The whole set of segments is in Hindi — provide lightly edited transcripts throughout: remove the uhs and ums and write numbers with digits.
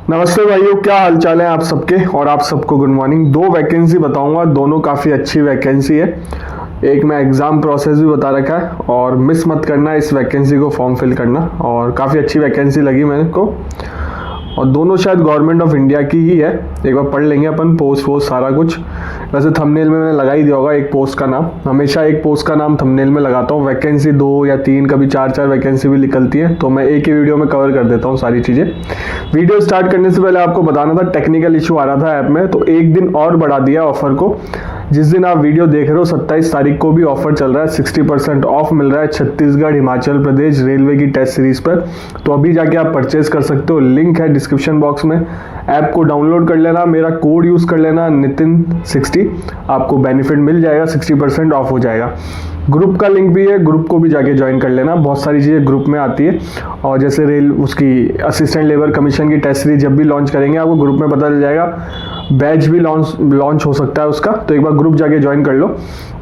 नमस्ते भाइयों, क्या हालचाल है आप सबके। और आप सबको गुड मॉर्निंग। दो वैकेंसी बताऊंगा, दोनों काफ़ी अच्छी वैकेंसी है। एक मैं एग्ज़ाम प्रोसेस भी बता रखा है और मिस मत करना इस वैकेंसी को फॉर्म फिल करना। और काफ़ी अच्छी वैकेंसी लगी मेरे को और दोनों शायद गवर्नमेंट ऑफ इंडिया की ही है। एक बार पढ़ लेंगे अपन पोस्ट सारा कुछ। वैसे थंबनेल में मैंने लगा ही दिया होगा एक पोस्ट का नाम। हमेशा एक पोस्ट का नाम थंबनेल में लगाता हूँ। वैकेंसी 2 या 3 कभी 4 वैकेंसी भी निकलती है, तो मैं एक ही वीडियो में कवर कर देता हूँ सारी चीज़ें। वीडियो स्टार्ट करने से पहले आपको बताना था, टेक्निकल इशू आ रहा था ऐप में, तो एक दिन और बढ़ा दिया ऑफर को। जिस दिन आप वीडियो देख रहे हो 27 तारीख को भी ऑफर चल रहा है। 60% ऑफ मिल रहा है छत्तीसगढ़ हिमाचल प्रदेश रेलवे की टेस्ट सीरीज पर। तो अभी जाके आप परचेज कर सकते हो, लिंक है डिस्क्रिप्शन बॉक्स में। ऐप को डाउनलोड कर लेना, मेरा कोड यूज़ कर लेना नितिन60, आपको बेनिफिट मिल जाएगा, 60% ऑफ हो जाएगा। ग्रुप का लिंक भी है, ग्रुप को भी जाके ज्वाइन कर लेना। बहुत सारी चीज़ें ग्रुप में आती है। और जैसे उसकी असिस्टेंट लेबर कमीशन की टेस्ट सीरीज जब भी लॉन्च करेंगे आपको ग्रुप में पता चल जाएगा। बैच भी लॉन्च हो सकता है उसका, तो एक बार ग्रुप जाके ज्वाइन कर लो।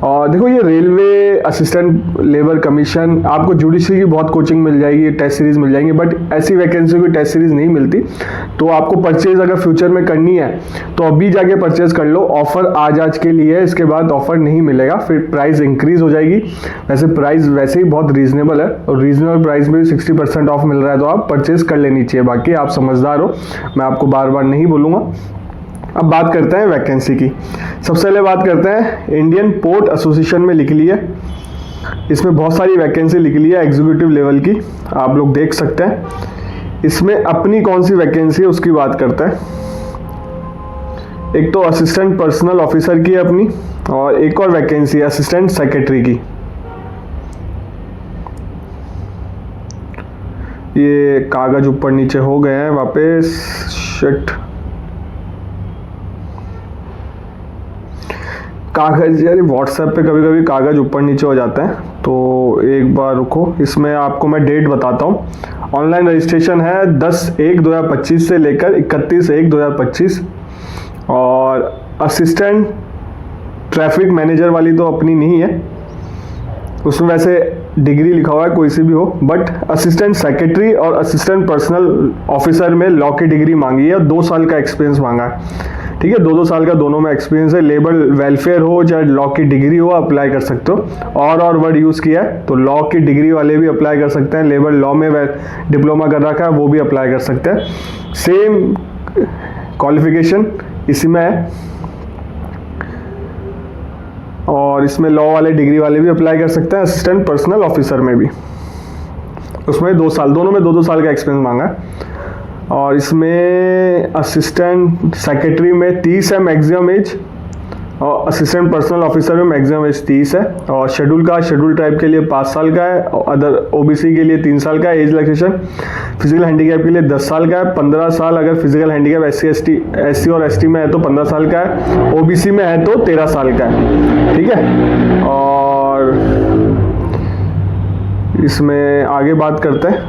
और देखो, ये रेलवे असिस्टेंट लेबर कमीशन, आपको जुडिशरी की बहुत कोचिंग मिल जाएगी, टेस्ट सीरीज मिल जाएंगी, बट ऐसी वैकेंसी की टेस्ट सीरीज नहीं मिलती। तो आपको परचेज अगर फ्यूचर में करनी है तो अभी जाके परचेज कर लो। ऑफर आज के लिए है, इसके बाद ऑफर नहीं मिलेगा, फिर प्राइस इंक्रीज हो जाएगी। वैसे प्राइस वैसे ही बहुत रीजनेबल है और रीजनेबल प्राइस में भी 60% ऑफ मिल रहा है, तो आप परचेज कर लेनी चाहिए। बाकी आप समझदार हो, मैं आपको बार बार नहीं बोलूँगा। अब बात करते हैं वैकेंसी की। सबसे पहले बात करते हैं इंडियन पोर्ट एसोसिएशन में लिख ली है। इसमें बहुत सारी वैकेंसी लिख ली है एग्जीक्यूटिव लेवल की, आप लोग देख सकते हैं। इसमें अपनी कौन सी वैकेंसी है उसकी बात करते हैं। एक तो असिस्टेंट पर्सनल ऑफिसर की है अपनी, और एक और वैकेंसी है असिस्टेंट सेक्रेटरी की। ये कागज ऊपर नीचे हो गए हैं वापस, शिट। कागज यार, व्हाट्सएप पे कभी कभी कागज ऊपर नीचे हो जाते हैं, तो एक बार रुको। इसमें आपको मैं डेट बताता हूँ। ऑनलाइन रजिस्ट्रेशन है 10/1/2025 से लेकर 31/1/2025। और असिस्टेंट ट्रैफिक मैनेजर वाली तो अपनी नहीं है, उसमें वैसे डिग्री लिखा हुआ है कोई सी भी हो, बट असिस्टेंट सेक्रेटरी और असिस्टेंट पर्सनल ऑफिसर में लॉ की डिग्री मांगी है, 2 साल का एक्सपीरियंस मांगा है। ठीक है, 2 साल का दोनों में एक्सपीरियंस है। लेबर वेलफेयर हो चाहे लॉ की डिग्री हो, अप्लाई कर सकते हो। और वर्ड यूज़ किया है, तो लॉ की डिग्री वाले भी अप्लाई कर सकते हैं। लेबर लॉ में डिप्लोमा कर रखा है वो भी अप्लाई कर सकते हैं। सेम क्वालिफिकेशन इसी में है। और इसमें लॉ वाले डिग्री वाले भी अप्लाई कर सकते हैं, असिस्टेंट पर्सनल ऑफिसर में भी। उसमें 2 साल, दोनों में 2 साल का एक्सपीरियंस मांगा है। और इसमें असिस्टेंट सेक्रेटरी में 30 है मैक्सिमम एज, और असिस्टेंट पर्सनल ऑफिसर में मैक्सिमम एज 30 है। और शेड्यूल ट्राइब के लिए 5 साल का है, और अदर ओबीसी के लिए 3 साल का है एज रिलैक्सेशन। फिजिकल हैंडीकैप के लिए 10 साल का है, 15 साल अगर फिजिकल हैंडीकैप एससी और एसटी में है तो 15 साल का है, ओबीसी में है तो 13 साल का है। ठीक है, और इसमें आगे बात करते हैं।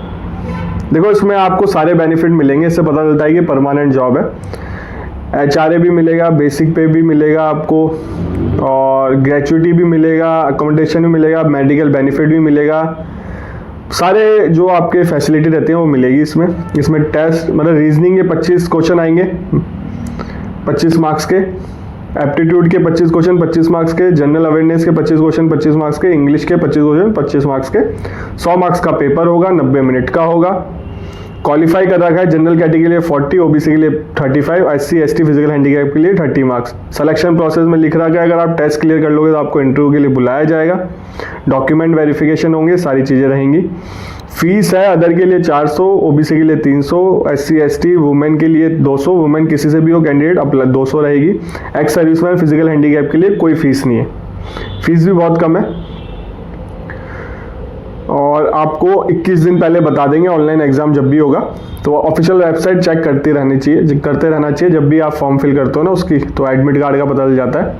देखो, इसमें आपको सारे बेनिफिट मिलेंगे, इससे पता चलता है कि परमानेंट जॉब है। एचआरए भी मिलेगा, बेसिक पे भी मिलेगा आपको, और ग्रेचुइटी भी मिलेगा, अकोमोडेशन भी मिलेगा, मेडिकल बेनिफिट भी मिलेगा। सारे जो आपके फैसिलिटी रहते हैं वो मिलेगी इसमें। टेस्ट मतलब रीजनिंग के 25 क्वेश्चन आएंगे 25 मार्क्स के, एप्टीट्यूड के 25 क्वेश्चन 25 मार्क्स के, जनरल अवेयरनेस के 25 क्वेश्चन 25 मार्क्स के, इंग्लिश के 25 क्वेश्चन 25 मार्क्स के। 100 मार्क्स का पेपर होगा, 90 मिनट का होगा। क्वालिफाई कर रखा है जनरल कैटेगरी के लिए 40, ओबीसी के लिए 35, एससी एसटी फिजिकल हैंडीकैप के लिए 30 मार्क्स। सिलेक्शन प्रोसेस में लिख रखा है अगर आप टेस्ट क्लियर कर लोगे तो आपको इंटरव्यू के लिए बुलाया जाएगा। डॉक्यूमेंट वेरिफिकेशन होंगे, सारी चीज़ें रहेंगी। फीस है अदर के लिए 400, ओबीसी के लिए 300, एससी एसटी वुमेन के लिए 200, वुमेन किसी से भी हो कैंडिडेट 200 रहेगी। एक्स सर्विसमैन फिजिकल हैंडीकैप के लिए कोई फीस नहीं है, फीस भी बहुत कम है। और आपको 21 दिन पहले बता देंगे ऑनलाइन एग्जाम जब भी होगा, तो ऑफिशियल वेबसाइट चेक करते रहना चाहिए जब भी आप फॉर्म फिल करते हो ना उसकी, तो एडमिट कार्ड का पता चल जाता है।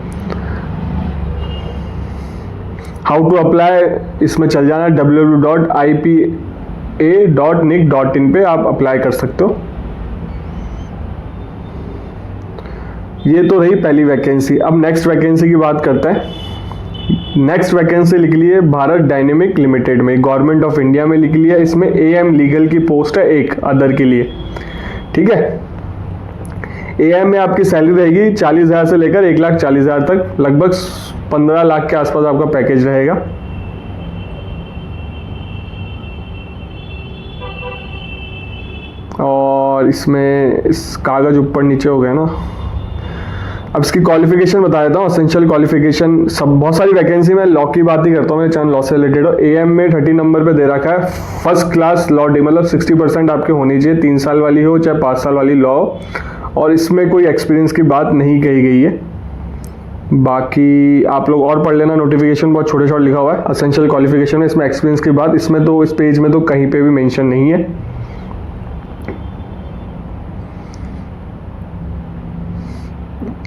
हाउ टू अप्लाई, इसमें चल जाना www.ipa.nic.in पे आप अप्लाई कर सकते हो। ये तो रही पहली वैकेंसी। अब नेक्स्ट वैकेंसी की बात करते हैं। नेक्स्ट वैकेंसी लिख ली है भारत डायनेमिक लिमिटेड में, गवर्नमेंट ऑफ इंडिया में लिख लिया। इसमें एएम लीगल की पोस्ट है एक, अदर के लिए। ठीक है, AM में आपकी सैलरी रहेगी 40,000 से लेकर 1,40,000 तक, लगभग 15 लाख के आसपास आपका पैकेज रहेगा। और इसमें इस कागज़ ऊपर नीचे हो गया ना। अब इसकी क्वालिफिकेशन बता देता हूँ, एसेंशियल क्वालिफिकेशन। सब बहुत सारी वैकेंसी में लॉ की बात ही करता हूँ, मेरे चैनल लॉ से रिलेटेड हो। AM में 30 नंबर पे दे रखा है, फर्स्ट क्लास लॉ डी, मतलब 60% आपके होनी चाहिए, 3 साल वाली हो चाहे 5 साल वाली लॉ हो, और इसमें कोई एक्सपीरियंस की बात नहीं कही गई है। बाकी आप लोग और पढ़ लेना, नोटिफिकेशन बहुत छोटे छोटे लिखा हुआ है। एसेंशियल क्वालिफिकेशन में इसमें एक्सपीरियंस की बात, इसमें तो इस पेज में तो कहीं पे भी मेंशन नहीं है।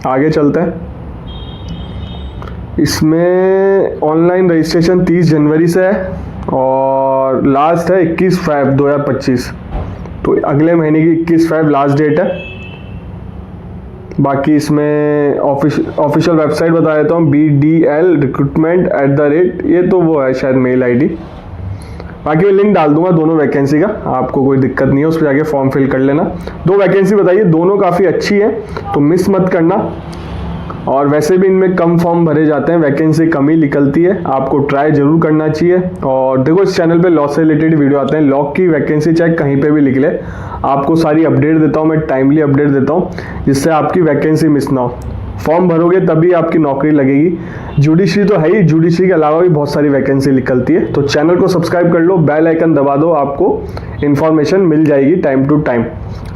आगे चलते हैं। इसमें ऑनलाइन रजिस्ट्रेशन 30 जनवरी से है और लास्ट है 21 फरवरी 2025, तो अगले महीने की 21 फरवरी लास्ट डेट है। बाकी इसमें ऑफिशियल वेबसाइट बता देता हूँ, BDL recruitment@, ये तो वो है शायद मेल ID। बाकी मैं लिंक डाल दूंगा दोनों वैकेंसी का, आपको कोई दिक्कत नहीं है, उस पर जाके फॉर्म फिल कर लेना। 2 वैकेंसी बताइए, दोनों काफ़ी अच्छी है, तो मिस मत करना। और वैसे भी इनमें कम फॉर्म भरे जाते हैं, वैकेंसी कम ही निकलती है, आपको ट्राई जरूर करना चाहिए। और देखो इस चैनल पे लॉ से रिलेटेड वीडियो आते हैं, लॉ की वैकेंसी चाहे कहीं पे भी निकले, आपको सारी अपडेट देता हूँ मैं, टाइमली अपडेट देता हूँ, जिससे आपकी वैकेंसी मिस ना हो। फॉर्म भरोगे तभी आपकी नौकरी लगेगी। जुडिशरी तो है ही, जुडिशरी के अलावा भी बहुत सारी वैकेंसी निकलती है। तो चैनल को सब्सक्राइब कर लो, बेल आइकन दबा दो, आपको इन्फॉर्मेशन मिल जाएगी टाइम टू टाइम,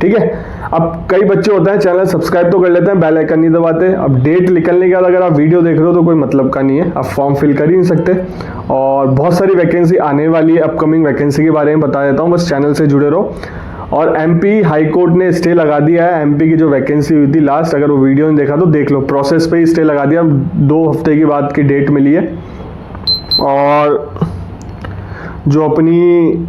ठीक है। अब कई बच्चे होते हैं चैनल सब्सक्राइब तो कर लेते हैं, बेल आइकन नहीं दबाते। अब डेट निकलने के बाद अगर आप वीडियो देख रहे हो तो कोई मतलब का नहीं है, आप फॉर्म फिल कर ही नहीं सकते। और बहुत सारी वैकेंसी आने वाली है, अपकमिंग वैकेंसी के बारे में बता देता हूँ, बस चैनल से जुड़े रहो। और MP हाई कोर्ट ने स्टे लगा दिया है, MP की जो वैकेंसी हुई थी लास्ट, अगर वो वीडियो नहीं देखा तो देख लो, प्रोसेस पे ही स्टे लगा दिया, 2 हफ्ते की बाद की डेट मिली है। और जो अपनी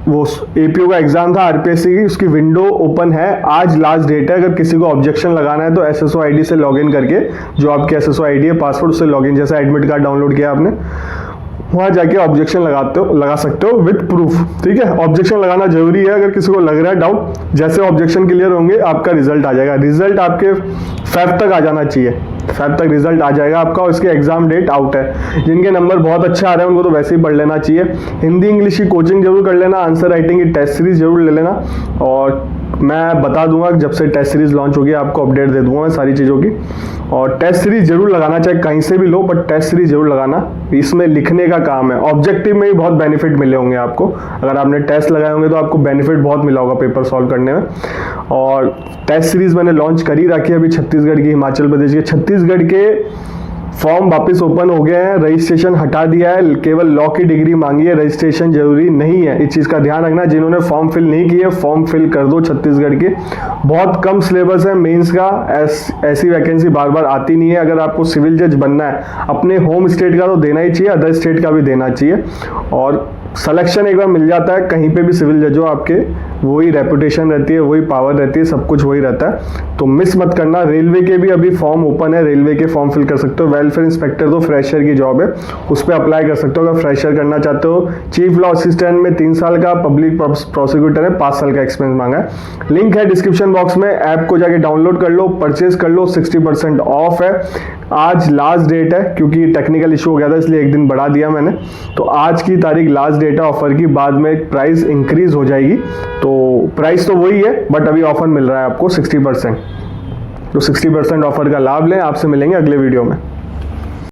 वो APO का एग्जाम था RPSC की, उसकी विंडो ओपन है, आज लास्ट डेट है। अगर किसी को ऑब्जेक्शन लगाना है तो SSO ID से लॉगिन करके, जो आपकी SSO ID है पासवर्ड, उससे लॉगिन, जैसे एडमिट कार्ड डाउनलोड किया आपने, वहाँ जाके ऑब्जेक्शन लगा सकते हो विद प्रूफ, ठीक है। ऑब्जेक्शन लगाना जरूरी है, अगर किसी को लग रहा है डाउट, जैसे ऑब्जेक्शन क्लियर होंगे आपका रिजल्ट आ जाएगा। रिजल्ट आपके फेब तक आ जाना चाहिए, फेब तक रिजल्ट आ जाएगा आपका, और इसकी एग्जाम डेट आउट है। जिनके नंबर बहुत अच्छे आ रहे हैं उनको तो वैसे ही पढ़ लेना चाहिए। हिंदी इंग्लिश की कोचिंग जरूर कर लेना, आंसर राइटिंग की टेस्ट सीरीज जरूर ले लेना, और मैं बता दूंगा जब से टेस्ट सीरीज लॉन्च होगी, आपको अपडेट दे दूंगा मैं सारी चीज़ों की। और टेस्ट सीरीज जरूर लगाना, चाहे कहीं से भी लो, बट टेस्ट सीरीज जरूर लगाना, इसमें लिखने का काम है। ऑब्जेक्टिव में भी बहुत बेनिफिट मिले होंगे आपको, अगर आपने टेस्ट लगाए होंगे तो आपको बेनिफिट बहुत मिला होगा पेपर सॉल्व करने में। और टेस्ट सीरीज मैंने लॉन्च कर ही रखी है अभी, छत्तीसगढ़ की, हिमाचल प्रदेश के, छत्तीसगढ़ के फॉर्म वापस ओपन हो गए हैं, रजिस्ट्रेशन हटा दिया है, केवल लॉ की डिग्री मांगी है, रजिस्ट्रेशन जरूरी नहीं है। इस चीज़ का ध्यान रखना, जिन्होंने फॉर्म फिल नहीं किए फॉर्म फिल कर दो। छत्तीसगढ़ के बहुत कम सिलेबस है मेंस का, ऐसी वैकेंसी बार बार आती नहीं है। अगर आपको सिविल जज बनना है, अपने होम स्टेट का तो देना ही चाहिए, अदर स्टेट का भी देना चाहिए। और सिलेक्शन एक बार मिल जाता है, कहीं पे भी सिविल जज हो आपके, वही रेपुटेशन रहती है, वही पावर रहती है, सब कुछ वही रहता है, तो मिस मत करना। रेलवे के भी अभी फॉर्म ओपन है, रेलवे के फॉर्म फिल कर सकते हो। वेलफेयर इंस्पेक्टर तो फ्रेशर की जॉब है, उस पर अप्लाई कर सकते हो अगर फ्रेशर करना चाहते हो। चीफ लॉ असिस्टेंट में 3 साल का, पब्लिक प्रोसिक्यूटर है 5 साल का एक्सपीरियंस मांगा है। लिंक है डिस्क्रिप्शन बॉक्स में, ऐप को जाके डाउनलोड कर लो, परचेज कर लो, 60% ऑफ है। आज लास्ट डेट है, क्योंकि टेक्निकल इशू हो गया था इसलिए 1 दिन बढ़ा दिया मैंने, तो आज की तारीख लास्ट डेट है ऑफर की, बाद में प्राइस इंक्रीज हो जाएगी। तो प्राइस तो वही है, बट अभी ऑफर मिल रहा है आपको 60%, तो 60% ऑफर का लाभ लें। आपसे मिलेंगे अगले वीडियो में।